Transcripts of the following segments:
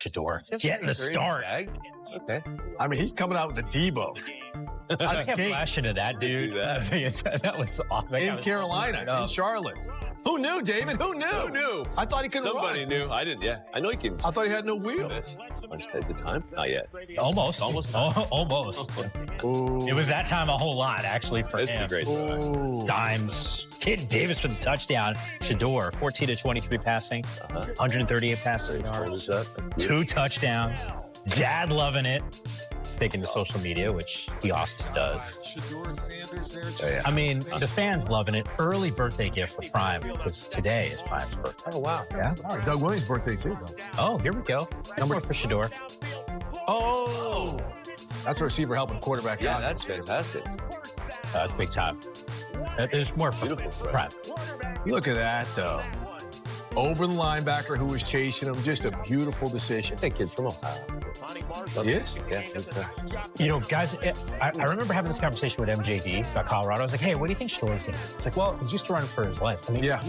Shedeur getting the start. Okay. I mean, he's coming out with the Debo. I can't flash into that, dude. That was awesome. In Carolina, in Charlotte. Who knew, David? Who knew? Who knew? I thought he couldn't Somebody run. knew. I didn't. Yeah, I know he can. I thought he had no wheels. Lunch takes the time. Not yet. Almost. Almost. Almost. Ooh. It was that time a whole lot, actually, for This is him. a great drive. Dimes. Kid Davis for the touchdown. Shedeur, 14 to 23 passing, 138 passing yards, 2 touchdowns. Dad loving it. Taking to social media, which he often does. I mean, the fans loving it. Early birthday gift for Prime, because today is Prime's birthday. Oh, wow. Yeah. All right, Doug Williams' birthday, too, though. Oh, here we go. Number for Shedeur. Oh! That's a receiver helping quarterback Yeah, out. that's fantastic. That's big time. There's more for Beautiful. Prime. Look at that, though. Over the linebacker who was chasing him. Just a beautiful decision. That kid's from Ohio. Yes? Yeah. You know, guys, I remember having this conversation with MJD about Colorado. I was like, hey, what do you think Shedeur's going to do? It's like, well, he's used to running for his life. I mean, Yeah.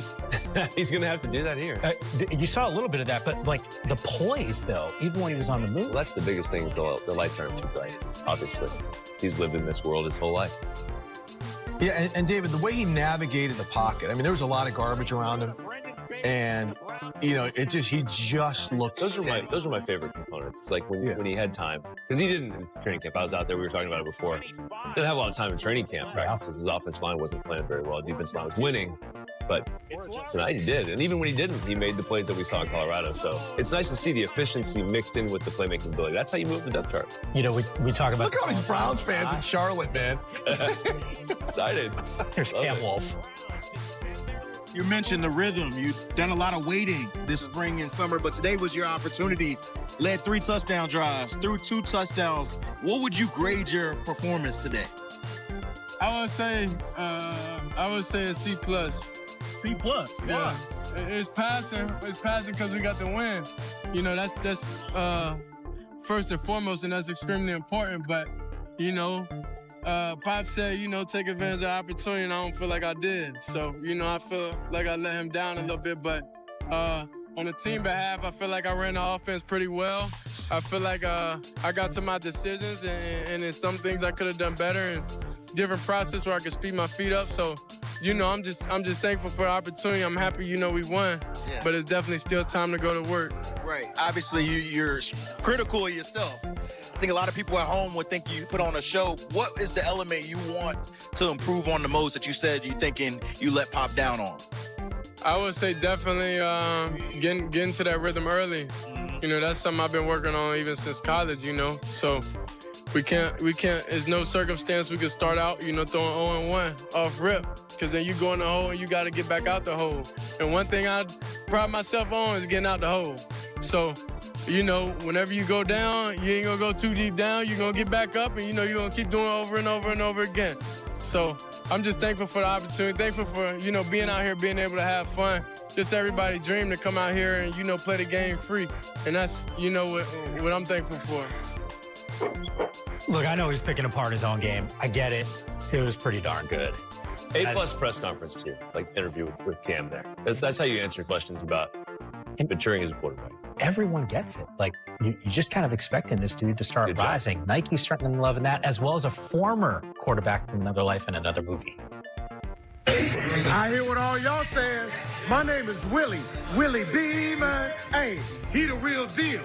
He's going to have to do that here. You saw a little bit of that, but like the poise, though, even when he was on the move. Well, that's the biggest thing. The lights aren't too bright, obviously. He's lived in this world his whole life. Yeah, and David, the way he navigated the pocket, I mean, there was a lot of garbage around him. And, you know, he just looked Those steady. are my favorite components. It's like when he had time. Because he didn't in training camp. I was out there. We were talking about it before. Didn't have a lot of time in training camp practices. His offensive line wasn't playing very well. Defensive line was winning. But tonight he did. And even when he didn't, he made the plays that we saw in Colorado. So it's nice to see the efficiency mixed in with the playmaking ability. That's how you move the depth chart. You know, we talk about. Look at all these Browns fans in Charlotte, man. Excited. Here's Love Cam it. Wolf. You mentioned the rhythm. You've done a lot of waiting this spring and summer, but today was your opportunity. Led 3 touchdown drives, threw 2 touchdowns. What would you grade your performance today? I would say a C+. C+. Yeah. It's passing. It's passing because we got the win. You know, that's first and foremost, and that's extremely important. But, you know, Pop said, you know, take advantage of the opportunity, and I don't feel like I did. So, you know, I feel like I let him down a little bit. But on the team behalf, I feel like I ran the offense pretty well. I feel like I got to my decisions, and in some things I could have done better, and different process where I could speed my feet up. So, you know, I'm just thankful for the opportunity. I'm happy, you know, we won. Yeah. But it's definitely still time to go to work. Right. Obviously, you're critical of yourself. I think a lot of people at home would think you put on a show. What is the element you want to improve on the most that you said you thinking you let Pop down on? I would say definitely getting to that rhythm early. You know, that's something I've been working on even since college, you know. So we can't, there's no circumstance we could start out, you know, throwing 0-1 off rip. Because then you go in the hole and you got to get back out the hole. And one thing I pride myself on is getting out the hole. So, you know, whenever you go down, you ain't going to go too deep down. You're going to get back up and, you know, you're going to keep doing it over and over and over again. So I'm just thankful for the opportunity. Thankful for, you know, being out here, being able to have fun. Just everybody dream to come out here and, you know, play the game free. And that's, you know, what I'm thankful for. Look, I know he's picking apart his own game. I get it. It was pretty darn good. A+ press conference too, like interview with Cam there. That's how you answer questions about maturing as a quarterback. Everyone gets it. Like, you just kind of expecting this dude to start rising. Nike's starting to loving that, as well as a former quarterback from Another Life and Another Movie. I hear what all y'all saying. My name is Willie B, man. Hey, he the real deal.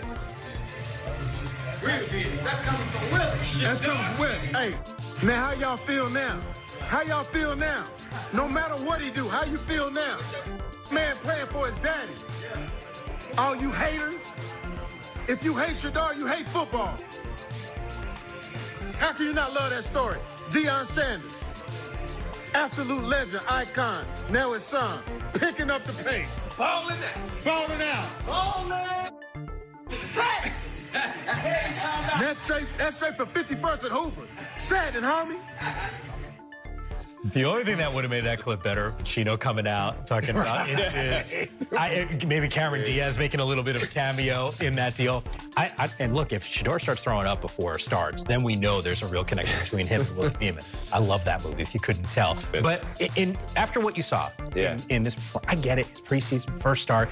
Real deal. That's coming from Willie. That's coming from Willie. Hey, now how y'all feel now? How y'all feel now? No matter what he do, how you feel now? Man playing for his daddy. All you haters, if you hate Shedeur, you hate football. How can you not love that story? Deion Sanders, absolute legend, icon, now his son, picking up the pace. Balling out. That's straight for 51st at Hoover. Shannon, homie. The only thing that would have made that clip better, Chino coming out, talking about inches. Maybe Cameron Diaz making a little bit of a cameo in that deal. And look, if Shedeur starts throwing up before it starts, then we know there's a real connection between him and Willie Beeman. I love that movie, if you couldn't tell. But after what you saw in this, I get it, it's preseason, first start.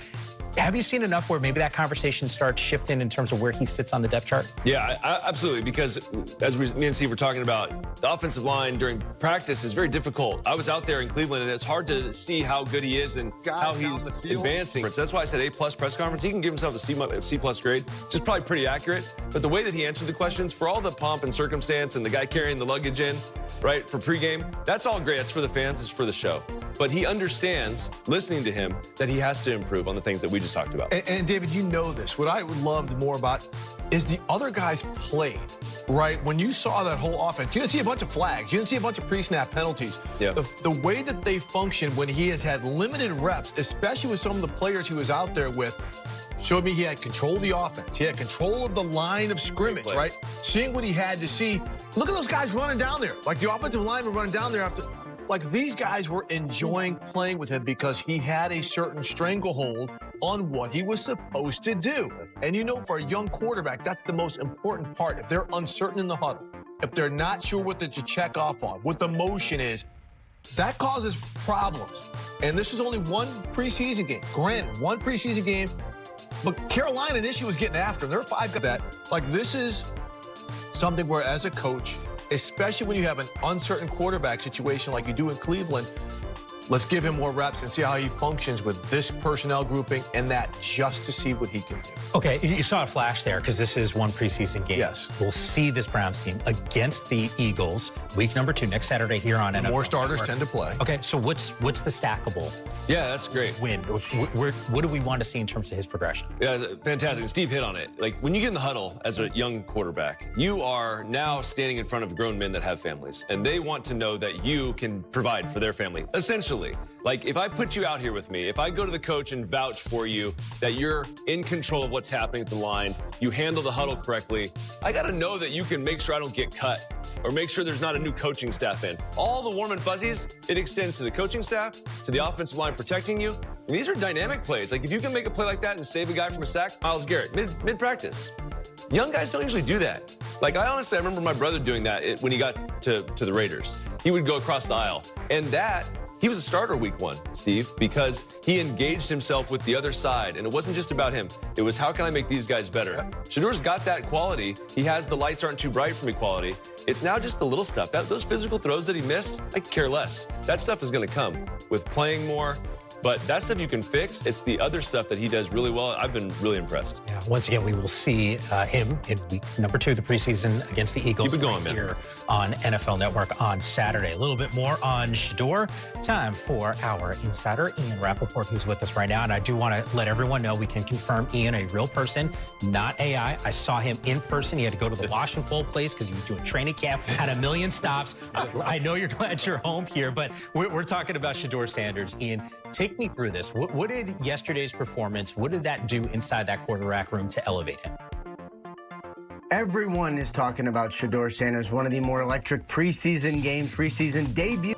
Have you seen enough where maybe that conversation starts shifting in terms of where he sits on the depth chart? Yeah, absolutely. Because as me and Steve were talking about, the offensive line during practice is very difficult. I was out there in Cleveland, and it's hard to see how good he is and how he's advancing. So that's why I said A+ press conference. He can give himself a C+ grade, which is probably pretty accurate. But the way that he answered the questions, for all the pomp and circumstance and the guy carrying the luggage in, right, for pregame, that's all great. That's for the fans. It's for the show. But he understands, listening to him, that he has to improve on the things that we just talked about. And David, you know this. What I loved more about is the other guys played, right? When you saw that whole offense, you didn't see a bunch of flags. You didn't see a bunch of pre-snap penalties. Yeah. The way that they function when he has had limited reps, especially with some of the players he was out there with, showed me he had control of the offense. He had control of the line of scrimmage, right? Seeing what he had to see. Look at those guys running down there. Like the offensive linemen running down there after. Like these guys were enjoying playing with him because he had a certain stranglehold on what he was supposed to do. And you know, for a young quarterback, that's the most important part. If they're uncertain in the huddle, if they're not sure what to check off on, what the motion is, that causes problems. And this was only one preseason game. Granted, one preseason game, but Carolina this year was getting after him. There are 5 guys that, like, this is something where as a coach, especially when you have an uncertain quarterback situation like you do in Cleveland, let's give him more reps and see how he functions with this personnel grouping and that, just to see what he can do. Okay, you saw a flash there because this is one preseason game. Yes. We'll see this Browns team against the Eagles, week number 2, next Saturday here on NFL. More starters Network. tend to play. Okay, so what's the stackable Yeah, that's great. win? What do we want to see in terms of his progression? Yeah, fantastic. Steve hit on it. Like, when you get in the huddle as a young quarterback, you are now standing in front of grown men that have families, and they want to know that you can provide for their family. Essentially, like, if I put you out here with me, if I go to the coach and vouch for you that you're in control of what's happening at the line, you handle the huddle correctly, I got to know that you can make sure I don't get cut or make sure there's not a new coaching staff in. All the warm and fuzzies, it extends to the coaching staff, to the offensive line protecting you. And these are dynamic plays. Like, if you can make a play like that and save a guy from a sack, Myles Garrett, mid-practice. Young guys don't usually do that. Like, I remember my brother doing that when he got to the Raiders. He would go across the aisle. And he was a starter week 1, Steve, because he engaged himself with the other side. And it wasn't just about him. It was, how can I make these guys better? Shedeur's got that quality. He has the lights aren't too bright for me quality. It's now just the little stuff. Those physical throws that he missed, I care less. That stuff is going to come with playing more. But that stuff you can fix. It's the other stuff that he does really well. I've been really impressed. Yeah, once again, we will see him in week number 2 of the preseason against the Eagles. Keep it going, man. Here on NFL Network on Saturday. A little bit more on Shedeur. Time for our insider, Ian Rappaport, who's with us right now. And I do want to let everyone know we can confirm Ian, a real person, not AI. I saw him in person. He had to go to the wash and fold place because he was doing training camp, had a million stops. I know you're glad you're home here, but we're talking about Shedeur Sanders. Ian, take me through this. What did yesterday's performance, what did that do inside that quarterback room to elevate him? Everyone is talking about Shedeur Sanders, one of the more electric preseason games, preseason debut.